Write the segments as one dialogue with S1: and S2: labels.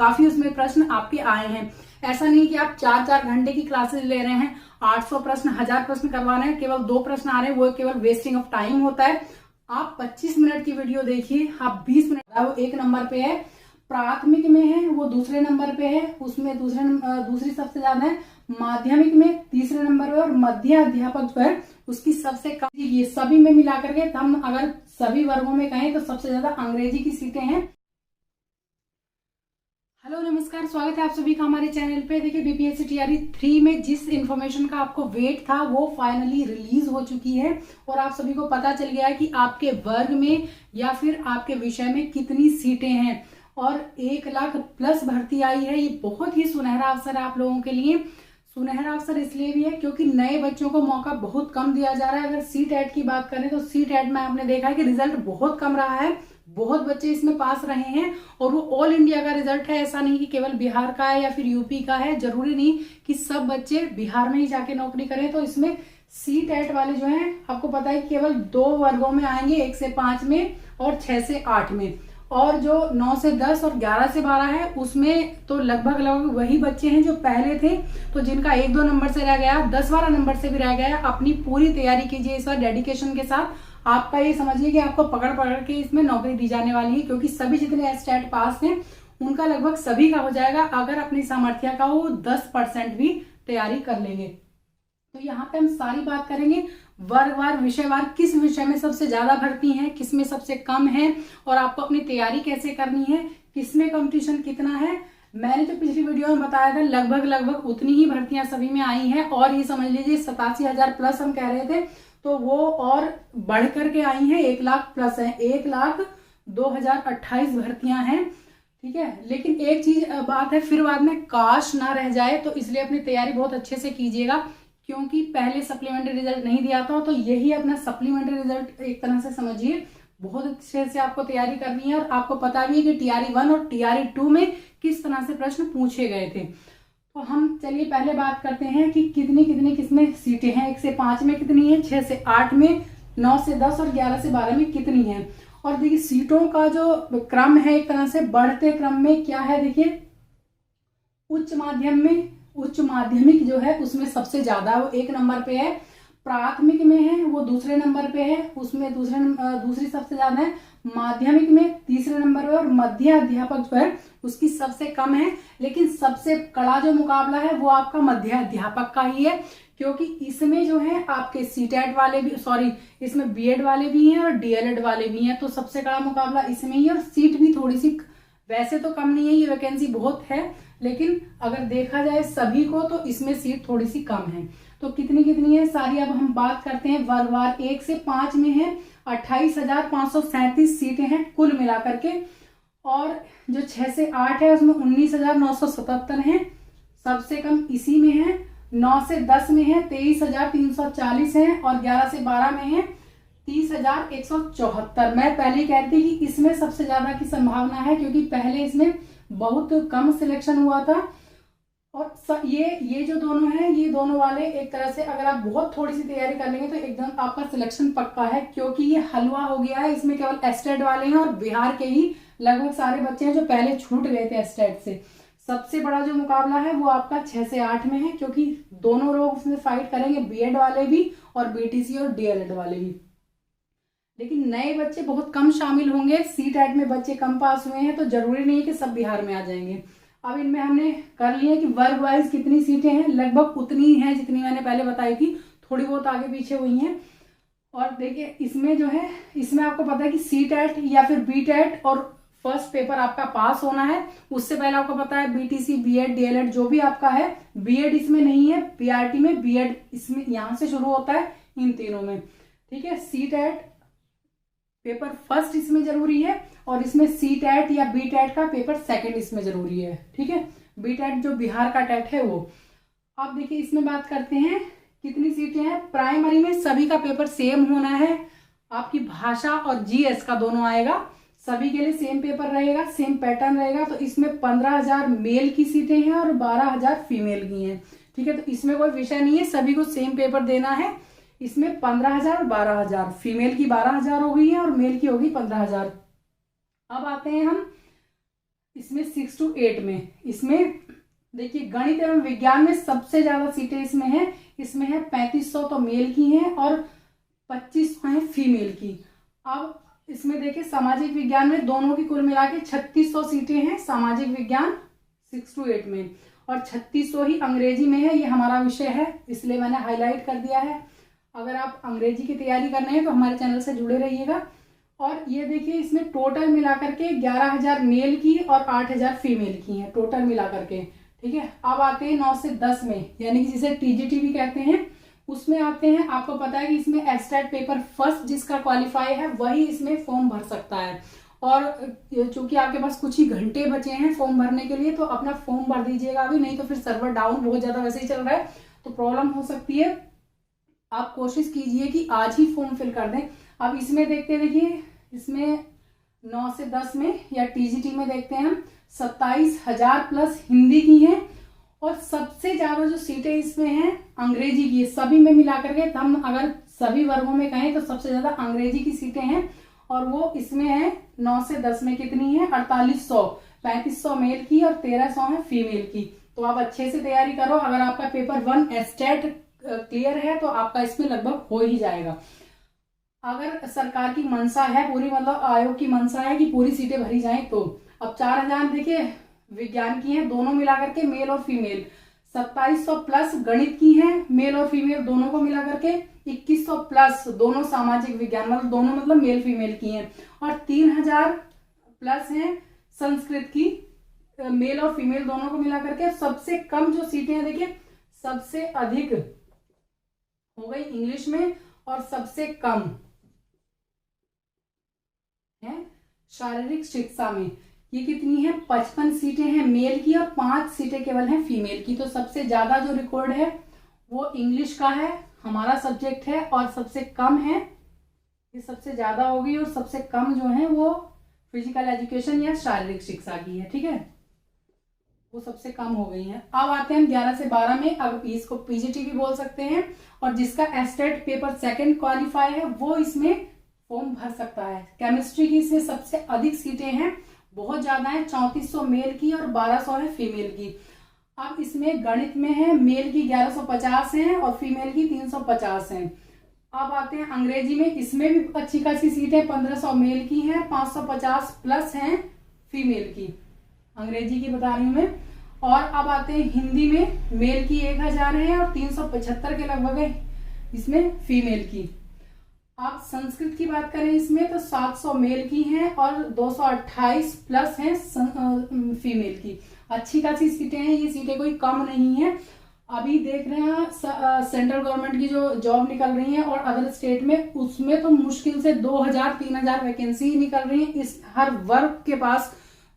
S1: काफी उसमें प्रश्न आपके आए हैं। ऐसा नहीं कि आप 4-4 घंटे की क्लासेस ले रहे हैं, 800 प्रश्न 1000 प्रश्न करवाने हैं, केवल 2 प्रश्न आ रहे हैं, वो केवल वेस्टिंग ऑफ टाइम होता है। आप 25 मिनट की वीडियो देखिए, आप 20 मिनट, वो 1 नंबर पे है। प्राथमिक में है वो दूसरे नंबर पे है, उसमें दूसरी सबसे ज्यादा है। माध्यमिक में तीसरे नंबर पे और मध्य अध्यापक जो है उसकी सबसे कम। ये सभी में मिला करके हम अगर सभी वर्गों में कहें तो सबसे ज्यादा अंग्रेजी की सीटें हैं। हेलो नमस्कार, स्वागत है आप सभी का हमारे चैनल पे। देखिए बीपीएससी टीआरई 3 में जिस इन्फॉर्मेशन का आपको वेट था वो फाइनली रिलीज हो चुकी है और आप सभी को पता चल गया है कि आपके वर्ग में या फिर आपके विषय में कितनी सीटें हैं और 1 लाख प्लस भर्ती आई है। ये बहुत ही सुनहरा अवसर है आप लोगों के लिए। सुनहरा अवसर इसलिए भी है क्योंकि नए बच्चों को मौका बहुत कम दिया जा रहा है। अगर सीटेट की बात करें तो सीटेट में आपने देखा है कि रिजल्ट बहुत कम रहा है, बहुत बच्चे इसमें पास रहे हैं और वो ऑल इंडिया का रिजल्ट है। ऐसा नहीं कि केवल बिहार का है या फिर यूपी का है, जरूरी नहीं कि सब बच्चे बिहार में ही जाके नौकरी करें। तो इसमें सीटेट वाले जो हैं आपको पता है केवल 2 वर्गों में आएंगे, 1 से 5 में और 6 से 8 में। और जो 9 से 10 और 11 से 12 है उसमें तो लगभग वही बच्चे हैं जो पहले थे। तो जिनका 1-2 नंबर से रह गया, 10-12 नंबर से भी रह गया, अपनी पूरी तैयारी कीजिए इस बार डेडिकेशन के साथ। आपका ये समझिए कि आपको पकड़ पकड़ के इसमें नौकरी दी जाने वाली है, क्योंकि सभी जितने एस्टेट पास हैं उनका लगभग सभी का हो जाएगा अगर अपनी सामर्थ्य का वो 10% भी तैयारी कर लेंगे। तो यहाँ पे हम सारी बात करेंगे वर्गवार विषयवार, किस विषय में सबसे ज्यादा भर्ती है, किसमें सबसे कम है और आपको अपनी तैयारी कैसे करनी है, किसमें कंपटीशन कितना है। मैंने जो पिछली वीडियो में बताया था लगभग उतनी ही भर्तियां सभी में आई हैं और ये समझ लीजिए 87,000 प्लस हम कह रहे थे तो वो और बढ़ करके आई हैं, 1 लाख प्लस है, 1,02,028 भर्तियां हैं। ठीक है, लेकिन एक चीज बात है, फिर बाद में काश ना रह जाए, तो इसलिए अपनी तैयारी बहुत अच्छे से कीजिएगा क्योंकि पहले सप्लीमेंट्री रिजल्ट नहीं दिया था। तो यही अपना सप्लीमेंट्री रिजल्ट एक तरह से समझिए, बहुत अच्छे से आपको तैयारी करनी है और आपको पता भी है कि टीआरई 1 और टीआरई 2 में किस तरह से प्रश्न पूछे गए थे। तो हम चलिए पहले बात करते हैं कि कितनी किसमें सीटें हैं। 1 से 5 में कितनी है, 6 से 8 में, 9 से 10 और 11 से 12 में कितनी है। और देखिए सीटों का जो क्रम है एक तरह से बढ़ते क्रम में क्या है, देखिए उच्च माध्यमिक जो है उसमें सबसे ज्यादा वो 1 नंबर पे है। प्राथमिक में है वो दूसरे नंबर पे है, उसमें दूसरी सबसे ज्यादा है। माध्यमिक में तीसरे नंबर पे और मध्य अध्यापक जो है उसकी सबसे कम है। लेकिन सबसे कड़ा जो मुकाबला है वो आपका मध्य अध्यापक का ही है, क्योंकि इसमें जो है आपके सीटेट वाले भी, इसमें बीएड वाले भी हैं और डीएलएड वाले भी हैं। तो सबसे कड़ा मुकाबला इसमें ही, और सीट भी थोड़ी सी वैसे तो कम नहीं है, ये वैकेंसी बहुत है, लेकिन अगर देखा जाए सभी को तो इसमें सीट थोड़ी सी कम है। तो कितनी है सारी अब हम बात करते हैं वर्गवार। 1 से 5 में है 28,537 सीटें हैं कुल मिलाकर के, और जो 6 से 8 है उसमें 19,977 हैं, सबसे कम इसी में है। 9 से 10 में है 23,340 है और 11 से 12 में है 30,174। मैं पहले कहती थी कि इसमें सबसे ज्यादा की संभावना है क्योंकि पहले इसमें बहुत कम सिलेक्शन हुआ था। और ये जो दोनों हैं, ये दोनों वाले एक तरह से अगर आप बहुत थोड़ी सी तैयारी कर लेंगे तो एकदम आपका सिलेक्शन पक्का है, क्योंकि ये हलवा हो गया है। इसमें केवल एस्टेट वाले हैं और बिहार के ही लगभग सारे बच्चे हैं जो पहले छूट गए थे एस्टेट से। सबसे बड़ा जो मुकाबला है वो आपका 6 से 8 में है, क्योंकि दोनों लोग उसमें फाइट करेंगे, बीएड वाले भी और बीटीसी और डीएलएड वाले भी। लेकिन नए बच्चे बहुत कम शामिल होंगे, सीटेट में बच्चे कम पास हुए हैं तो जरूरी नहीं है कि सब बिहार में आ जाएंगे। अब इनमें हमने कर लिया कि वर्ग वाइज कितनी सीटें हैं, लगभग उतनी हैं जितनी मैंने पहले बताई थी, थोड़ी बहुत आगे पीछे हुई हैं। और देखिए इसमें जो है, इसमें आपको पता है कि सीटेट या फिर बीटेट और फर्स्ट पेपर आपका पास होना है। उससे पहले आपको पता है बीटीसी, बीएड, डीएलएड जो भी आपका है, बीएड इसमें नहीं है, पीआरटी में बीएड इसमें यहां से शुरू होता है इन तीनों में। ठीक है, सीटेट पेपर फर्स्ट इसमें जरूरी है और इसमें सीटेट या बीटेट का पेपर सेकंड इसमें जरूरी है। ठीक है, बीटेट जो बिहार का टेट है वो। अब देखिए इसमें बात करते हैं कितनी सीटें हैं। प्राइमरी में सभी का पेपर सेम होना है, आपकी भाषा और जीएस का दोनों आएगा, सभी के लिए सेम पेपर रहेगा, सेम पैटर्न रहेगा। तो इसमें 15,000 मेल की सीटें हैं और 12,000 फीमेल की हैं। ठीक है, तो इसमें कोई विषय नहीं है, सभी को सेम पेपर देना है। इसमें 15,000 और 12,000, फीमेल की 12,000 हो गई है और मेल की होगी 15,000। अब आते हैं हम इसमें 6 to 8 में, इसमें देखिए गणित एवं विज्ञान में सबसे ज्यादा सीटें इसमें है 3500 तो मेल की हैं और 2500 है फीमेल की। अब इसमें देखिए सामाजिक विज्ञान में दोनों की कुल मिला के 3600 सीटें हैं सामाजिक विज्ञान 6 to 8 में, और 3600 ही अंग्रेजी में है। ये हमारा विषय है इसलिए मैंने हाईलाइट कर दिया है। अगर आप अंग्रेजी की तैयारी करना है तो हमारे चैनल से जुड़े रहिएगा। और ये देखिए इसमें टोटल मिलाकर के 11,000 मेल की और 8,000 फीमेल की हैं टोटल मिलाकर के, ठीक है। अब आते हैं 9 से 10 में, यानी कि जिसे टीजीटी भी कहते हैं, उसमें आते हैं। आपको पता है कि इसमें एस्टेट पेपर फर्स्ट जिसका क्वालिफाई है वही इसमें फॉर्म भर सकता है। और चूंकि आपके पास कुछ ही घंटे बचे हैं फॉर्म भरने के लिए, तो अपना फॉर्म भर दीजिएगा अभी, नहीं तो फिर सर्वर डाउन बहुत ज्यादा वैसे ही चल रहा है तो प्रॉब्लम हो सकती है। आप कोशिश कीजिए कि आज ही फॉर्म फिल कर दें। अब इसमें देखिए इसमें 9 से 10 में या टीजीटी में देखते हैं हम 27,000 प्लस हिंदी की हैं, और सबसे ज्यादा जो सीटें इसमें हैं अंग्रेजी की, सभी में मिलाकर के हम अगर सभी वर्गों में कहें तो सबसे ज्यादा अंग्रेजी की सीटें हैं, और वो इसमें है 9 से 10 में कितनी है 4800, 3500 मेल की और 1300 है फीमेल की। तो आप अच्छे से तैयारी करो। अगर आपका पेपर 1 एस्टेट क्लियर है तो आपका इसमें लगभग हो ही जाएगा। अगर सरकार की मंशा है पूरी, मतलब आयोग की मंशा है कि पूरी सीटें भरी जाएं, तो अब 4000 देखिए विज्ञान की हैं दोनों मिलाकर के मेल और फीमेल, 2700 प्लस गणित की हैं मेल और फीमेल दोनों को मिलाकर के, 2100 प्लस दोनों सामाजिक विज्ञान मतलब दोनों मतलब मेल फीमेल की हैं, और 3000 प्लस हैं संस्कृत की मेल और फीमेल दोनों को मिलाकर के। सबसे कम जो सीटें हैं देखिए, सबसे अधिक हो गई इंग्लिश में और सबसे कम है शारीरिक शिक्षा में। ये कितनी है 55 सीटें हैं मेल की और 5 सीटें केवल हैं फीमेल की। तो सबसे ज्यादा जो रिकॉर्ड है वो इंग्लिश का है, हमारा सब्जेक्ट है, और सबसे कम है, ये सबसे ज्यादा होगी, और सबसे कम जो है वो फिजिकल एजुकेशन या शारीरिक शिक्षा की है, ठीक है, वो सबसे कम हो गई है। अब आते हैं हम 11 से 12 में। अब इसको पीजीटी भी बोल सकते हैं, और जिसका एस्टेट पेपर 2 क्वालिफाई है वो इसमें फॉर्म भर सकता है। केमिस्ट्री की इसमें सबसे अधिक सीटें हैं, बहुत ज्यादा है, 3400 मेल की और 1200 है फीमेल की। अब इसमें गणित में है मेल की 1150 है और फीमेल की 350 है। अब आते हैं अंग्रेजी में, इसमें भी अच्छी खासी सीटें 1500 मेल की है, 550 प्लस है फीमेल की, अंग्रेजी की बता रही हूं मैं। और अब आते हैं हिंदी में, मेल की 1000 है और 375 के लगभग है इसमें फीमेल की। आप संस्कृत की बात करें इसमें तो 700 मेल की हैं और 228 प्लस हैं फीमेल की। अच्छी खासी सीटें हैं, ये सीटें कोई कम नहीं है। अभी देख रहे हैं सेंट्रल गवर्नमेंट की जो जॉब निकल रही है और अदर स्टेट में, उसमें तो मुश्किल से 2000-3000 वैकेंसी निकल रही है। इस हर वर्ग के पास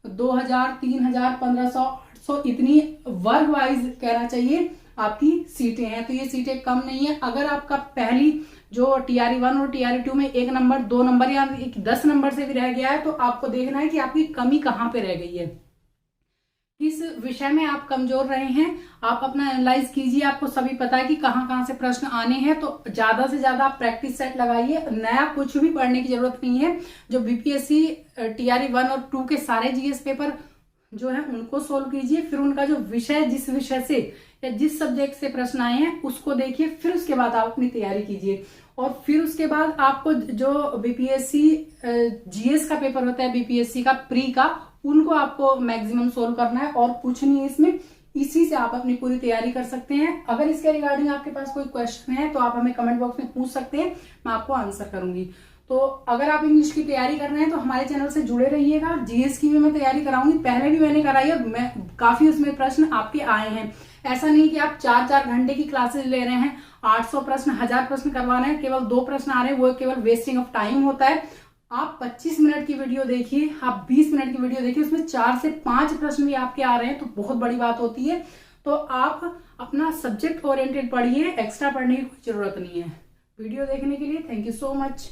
S1: 2000, 3000, 1500, 800 इतनी वर्ग वाइज कहना चाहिए आपकी सीटें हैं। तो ये सीटें कम नहीं है। अगर आपका पहली जो TRE 1 और TRE 2 में 1 नंबर 2 नंबर या 10 नंबर से भी रह गया है, तो आपको देखना है कि आपकी कमी कहाँ पे रह गई है, किस विषय में आप कमजोर रहे हैं। आप अपना एनालाइज कीजिए, आपको सभी पता है कि कहाँ कहाँ से प्रश्न आने हैं। तो ज्यादा से ज्यादा आप प्रैक्टिस सेट लगाइए, नया कुछ भी पढ़ने की जरूरत नहीं है। जो BPSC TRE 1 और 2 के सारे GS पेपर जो है उनको सोल्व कीजिए, फिर उनका जो विषय, जिस विषय से या जिस सब्जेक्ट से प्रश्न आए हैं उसको देखिए, फिर उसके बाद आप अपनी तैयारी कीजिए। और फिर उसके बाद आपको जो BPSC GS का पेपर होता है, BPSC का प्री का, उनको आपको मैक्सिमम सोल्व करना है और कुछ नहीं है इसमें। इसी से आप अपनी पूरी तैयारी कर सकते हैं। अगर इसके रिगार्डिंग आपके पास कोई क्वेश्चन है तो आप हमें कमेंट बॉक्स में पूछ सकते हैं, मैं आपको आंसर करूंगी। तो अगर आप इंग्लिश की तैयारी कर रहे हैं तो हमारे चैनल से जुड़े रहिएगा। GS की भी मैं तैयारी कराऊंगी, पहले भी मैंने कराई है, मैं काफी उसमें प्रश्न आपके आए हैं। ऐसा नहीं कि आप 4-4 घंटे की क्लासेस ले रहे हैं, 800 प्रश्न 1000 प्रश्न करवा रहे हैं, केवल 2 प्रश्न आ रहे हैं, वो केवल वेस्टिंग ऑफ टाइम होता है। आप 25 मिनट की वीडियो देखिए, आप 20 मिनट की वीडियो देखिए, उसमें 4 से 5 प्रश्न भी आपके आ रहे हैं, तो बहुत बड़ी बात होती है। तो आप अपना सब्जेक्ट ओरिएंटेड पढ़िए, एक्स्ट्रा पढ़ने की कोई जरूरत नहीं है। वीडियो देखने के लिए थैंक यू सो मच।